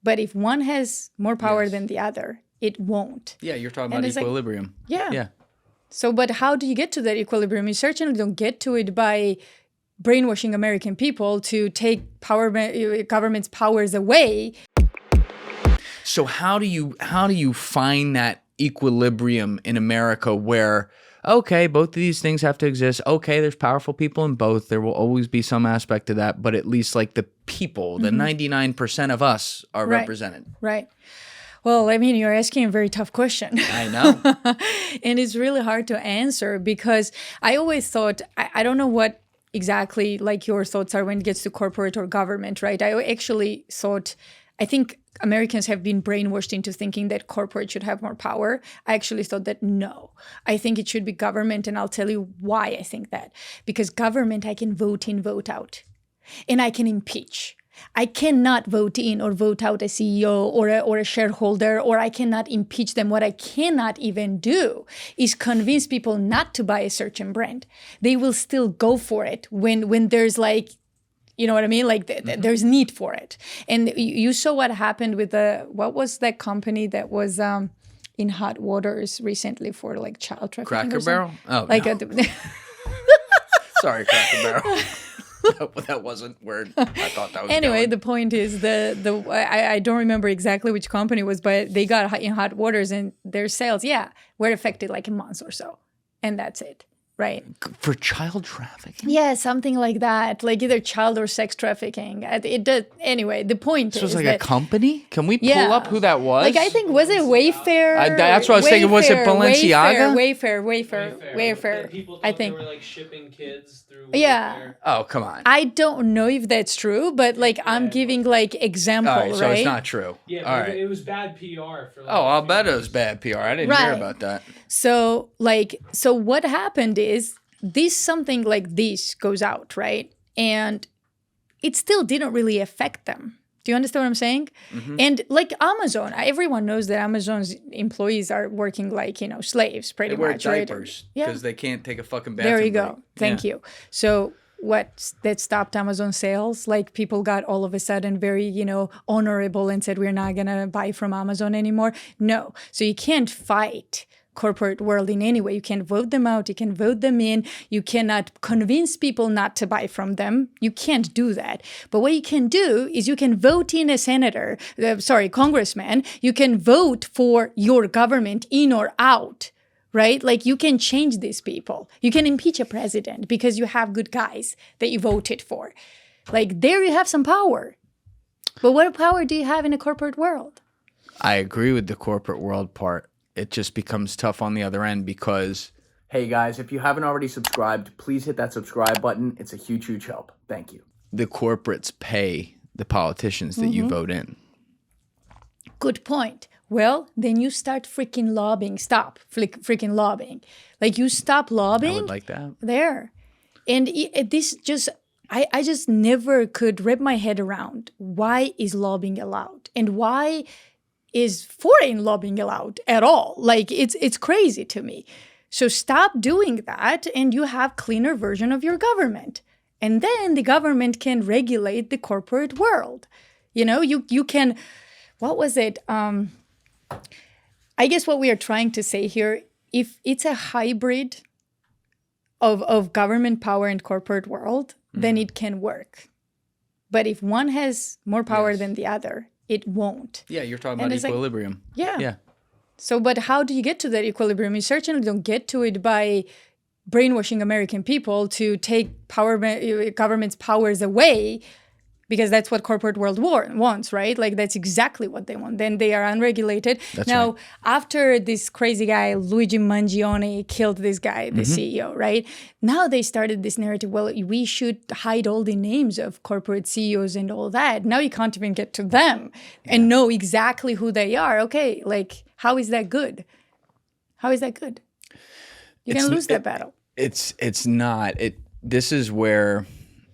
But if one has more power Yes. than the other, it won't. Yeah, you're talking And about it's like- equilibrium. Yeah. Yeah. So, but how do you get to that equilibrium? You certainly don't get to it by brainwashing American people to take government's powers away. So how do you find that equilibrium in America where, okay, both of these things have to exist. Okay, there's powerful people in both. There will always be some aspect of that, but at least like the people, the 99% of us are Right. represented. Right. Well, I mean, you're asking a very tough question. I know. And it's really hard to answer because I always thought, I don't know what exactly like your thoughts are when it gets to corporate or government, right? I actually thought, I think Americans have been brainwashed into thinking that corporate should have more power. I actually thought that no, I think it should be government. And I'll tell you why I think that. Because government, I can vote in, vote out, and I can impeach. I cannot vote in or vote out a CEO or a shareholder, or I cannot impeach them. What I cannot even do is convince people not to buy a certain brand. They will still go for it when there's like, you know what I mean? Like there's need for it. And you saw what happened with what was that company that was in hot waters recently for like child trafficking? Cracker Barrel? Oh, like no. Sorry, Cracker Barrel. That wasn't where I thought that was Anyway, going. the point is I don't remember exactly which company it was, but they got in hot waters and their sales, were affected like a month or so. And that's it. Right. For child trafficking? Yeah, something like that. Like either child or sex trafficking. It does. Anyway, the point is So it's like that, a company? Can we pull Yeah. up who that was? like, I think, was it Wayfair? That's what I was thinking. Was it Balenciaga? Wayfair. People I thought think. they were like shipping kids through. Yeah. Wayfair. Oh, come on. I don't know if that's true, but like I'm giving like example, All right, so right? it's not true. Yeah, All but right. it was bad PR for. Like, Oh, I'll a few bet it years. was bad PR. I didn't hear Right. about that. So what happened is something like this goes out, right? And it still didn't really affect them. Do you understand what I'm saying? Mm-hmm. And like Amazon, everyone knows that Amazon's employees are working like, slaves pretty They wear much, right? diapers Yeah. because they can't take a fucking bathroom There you break. go. Thank you. So that stopped Amazon sales? Like people got all of a sudden very, honorable and said, we're not going to buy from Amazon anymore. No. So you can't fight corporate world in any way. You can vote them out. You can vote them in. You cannot convince people not to buy from them. You can't do that. But what you can do is you can vote in a congressman. You can vote for your government in or out. Right? Like you can change these people. You can impeach a president because you have good guys that you voted for. Like there you have some power. But what power do you have in a corporate world? I agree with the corporate world part. It just becomes tough on the other end because, hey guys, if you haven't already subscribed, please hit that subscribe button. It's a huge, huge help. Thank you. The corporates pay the politicians that you vote in. Good point. Well, then you start freaking lobbying. Stop freaking lobbying. Like you stop lobbying. I would like that. There. And this just, I just never could wrap my head around why is lobbying allowed and why is foreign lobbying allowed at all. Like it's crazy to me. So stop doing that and you have cleaner version of your government. And then the government can regulate the corporate world. You can, what was it? I guess what we are trying to say here, if it's a hybrid of government power and corporate world, then it can work. But if one has more power than the other, it won't. Yeah, you're talking And about it's like- equilibrium. Yeah. So, but how do you get to that equilibrium? You certainly don't get to it by brainwashing American people to take government's powers away, because that's what corporate world wants, right? Like that's exactly what they want. Then they are unregulated. Now, after this crazy guy, Luigi Mangione, killed this guy, the CEO, right? Now they started this narrative, well, we should hide all the names of corporate CEOs and all that. Now you can't even get to them and know exactly who they are. Okay, like how is that good? How is that good? You can lose that battle. It's not. This is where,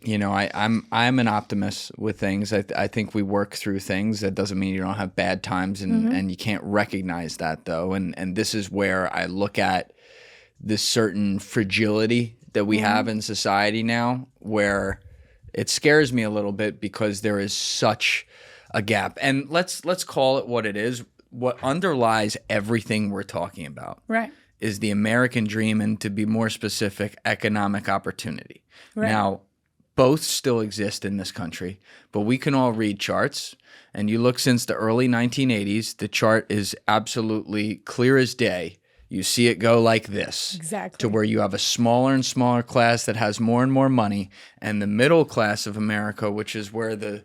I'm an optimist with things. I think we work through things. That doesn't mean you don't have bad times, and you can't recognize that though. And this is where I look at this certain fragility that we have in society now, where it scares me a little bit because there is such a gap. And let's call it what it is. What underlies everything we're talking about Right. is the American dream, and to be more specific, economic opportunity. Right. Now, both still exist in this country, but we can all read charts. And you look since the early 1980s, the chart is absolutely clear as day. You see it go like this. Exactly. To where you have a smaller and smaller class that has more and more money, and the middle class of America, which is where the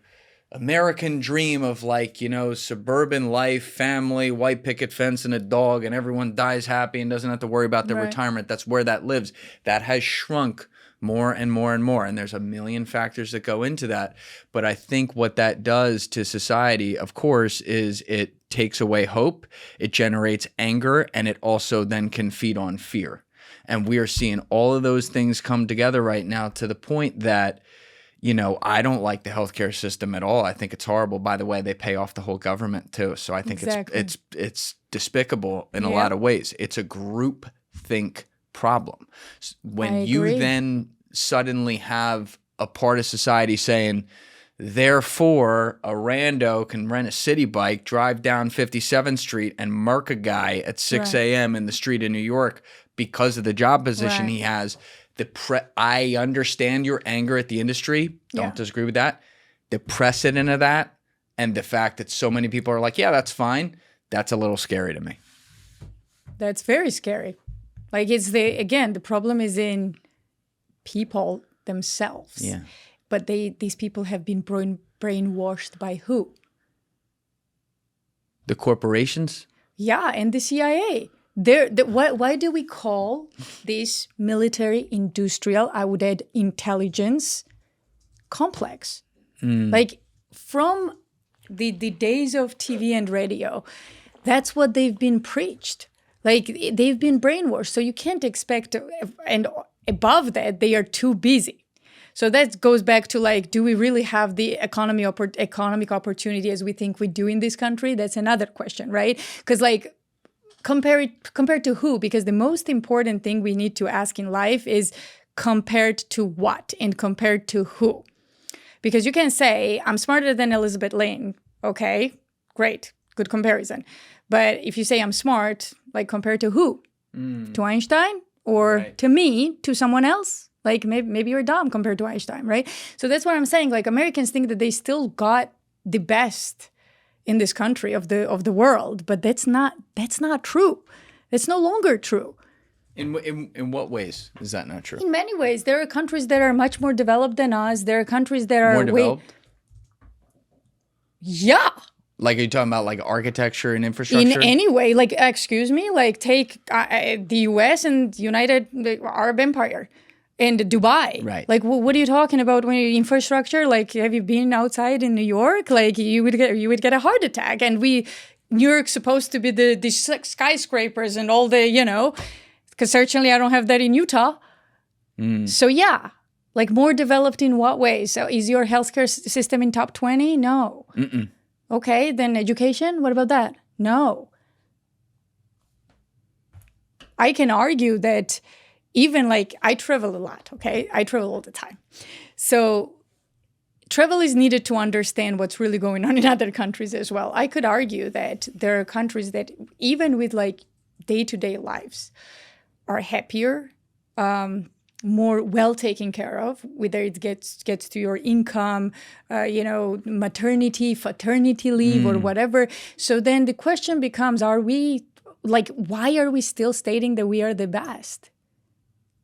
American dream of, like, you know, suburban life, family, white picket fence and a dog, and everyone dies happy and doesn't have to worry about their Right. retirement. That's where that lives. That has shrunk more and more and more. And there's a million factors that go into that. But I think what that does to society, of course, is it takes away hope, it generates anger, and it also then can feed on fear. And we are seeing all of those things come together right now, to the point that, you know, I don't like the healthcare system at all. I think it's horrible. By the way, they pay off the whole government too. So I think Exactly. it's despicable in a Yeah. lot of ways. It's a group think problem. When I you agree. then suddenly have a part of society saying, therefore, a rando can rent a city bike, drive down 57th Street, and murk a guy at 6 Right. a.m. in the street in New York because of the job position Right. he has. I understand your anger at the industry. Don't Yeah. disagree with that. The precedent of that, and the fact that so many people are like, yeah, that's fine, that's a little scary to me. That's very scary. Like, the problem is in people themselves. Yeah. But these people have been brainwashed by who? The corporations? Yeah, and the CIA. Why do we call this military industrial, I would add intelligence complex? Like, from the days of TV and radio, that's what they've been preached. Like, they've been brainwashed. So you can't expect, and above that, they are too busy. So that goes back to, like, do we really have the economic opportunity as we think we do in this country? That's another question, right? Because, like, compared to who? Because the most important thing we need to ask in life is compared to what and compared to who. Because you can say, I'm smarter than Elizabeth Lane. Okay, great, good comparison. But if you say I'm smart, like, compared to who? To Einstein? Or Right. to me? To someone else? Like, maybe you're dumb compared to Einstein, right? So that's what I'm saying. Like, Americans think that they still got the best in this country of the world, but that's not true. It's no longer true. In what ways is that not true? In many ways, there are countries that are much more developed than us. There are countries that are More developed? Yeah. Like, are you talking about, like, architecture and In infrastructure? any way, like, excuse me, like, take the U.S. and the Arab Empire and Dubai. Right. Like, what are you talking about when you infrastructure? Like, have you been outside in New York? Like, you would get a heart attack. And New York's supposed to be the skyscrapers and all the, you know, because certainly I don't have that in Utah. So yeah, like, more developed in what way? So is your healthcare system in top 20? No. Okay, then education, what about that? No. I can argue that even, like, I travel a lot, okay? I travel all the time. So travel is needed to understand what's really going on in other countries as well. I could argue that there are countries that, even with, like, day-to-day lives, are happier, more well taken care of, whether it gets to your income, you know, maternity, paternity leave, or whatever. So then the question becomes, why are we still stating that we are the best?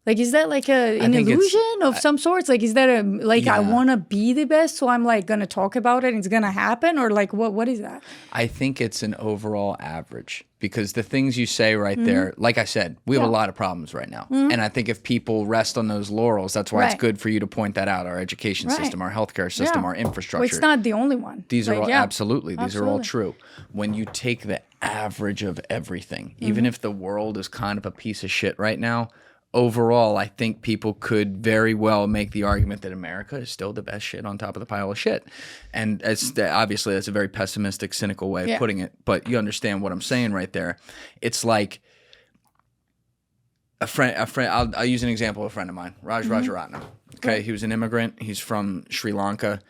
Like, is that like an think it's- illusion of some sorts? Like, is that I Yeah. want to be the best, so I'm, like, going to talk about it and it's going to happen? Or, like, what is that? I think it's an overall average, because the things you say right there, like I said, we have a lot of problems right now. And I think if people rest on those laurels, that's why it's Right. good for you to point that out. Our education Right. system, our healthcare system, Yeah. our infrastructure. Well, it's not the only one. These are Like, all yeah. absolutely. These are all Absolutely. true. When you take the average of everything, even if the world is kind of a piece of shit right now, overall, I think people could very well make the argument that America is still the best shit on top of the pile of shit. And obviously that's a very pessimistic, cynical way of Yeah. putting it, but you understand what I'm saying right there. It's like a friend. I'll use an example of a friend of mine, Rajaratnam. Okay, he was an immigrant. He's from Sri Lanka.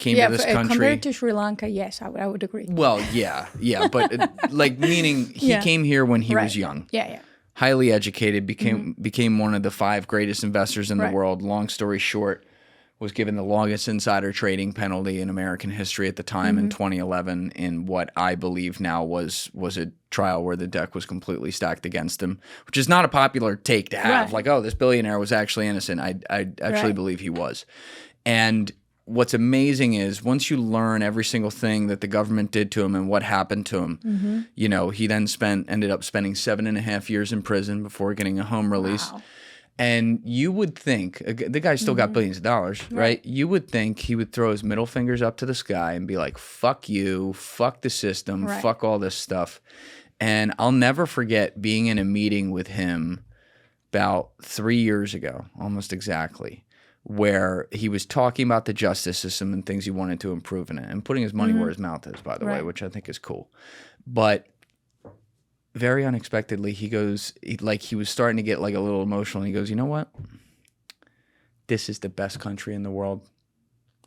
came Yeah, to this country. compared to Sri Lanka, yes, I would agree. Well, yeah, but like meaning he came here when he was young. Yeah. Highly educated, became one of the 5 greatest investors in the world. Long story short, was given the longest insider trading penalty in American history at the time in 2011 in what I believe now was a trial where the deck was completely stacked against him, which is not a popular take to have. Like, oh, this billionaire was actually innocent. I actually believe he was. And what's amazing is once you learn every single thing that the government did to him and what happened to him, you know, he then ended up spending 7.5 years in prison before getting a home release. Wow. And you would think, the guy still got billions of dollars, right? You would think he would throw his middle fingers up to the sky and be like, fuck you, fuck the system, fuck all this stuff. And I'll never forget being in a meeting with him about 3 years ago, almost exactly, where he was talking about the justice system and things he wanted to improve in it and putting his money where his mouth is, by the way, which I think is cool. But very unexpectedly, he goes, he was starting to get like a little emotional. And he goes, you know what? This is the best country in the world.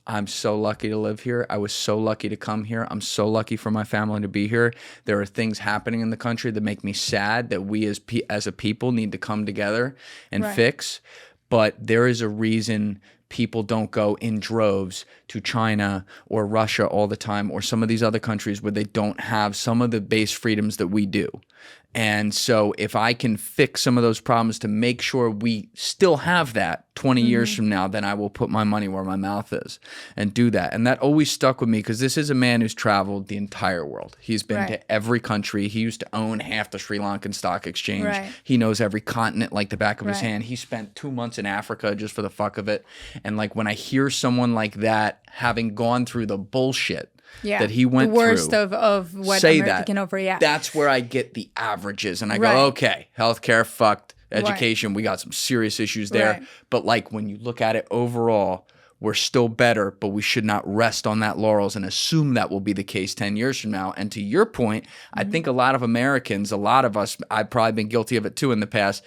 I'm so lucky to live here. I was so lucky to come here. I'm so lucky for my family to be here. There are things happening in the country that make me sad that we as a people need to come together and fix. But there is a reason people don't go in droves to China or Russia all the time or some of these other countries where they don't have some of the base freedoms that we do. And so if I can fix some of those problems to make sure we still have that 20 years from now, then I will put my money where my mouth is and do that. And that always stuck with me because this is a man who's traveled the entire world. He's been to every country. He used to own half the Sri Lankan stock exchange. He knows every continent like the back of his hand. He spent 2 months in Africa just for the fuck of it. And like when I hear someone like that having gone through the bullshit that he went through. The worst of what America can offer, That's where I get the averages. And I go, okay, healthcare fucked, education, we got some serious issues there. But like when you look at it overall, we're still better, but we should not rest on that laurels and assume that will be the case 10 years from now. And to your point, I think a lot of Americans, a lot of us, I've probably been guilty of it too in the past,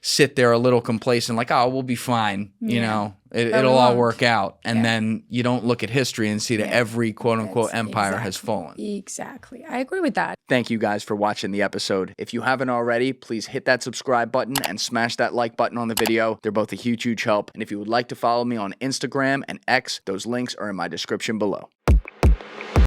sit there a little complacent, like, oh, we'll be fine. You know, it'll all work out. And then you don't look at history and see that every quote unquote empire has fallen. Exactly. I agree with that. Thank you guys for watching the episode. If you haven't already, please hit that subscribe button and smash that like button on the video. They're both a huge, huge help. And if you would like to follow me on Instagram and X, those links are in my description below.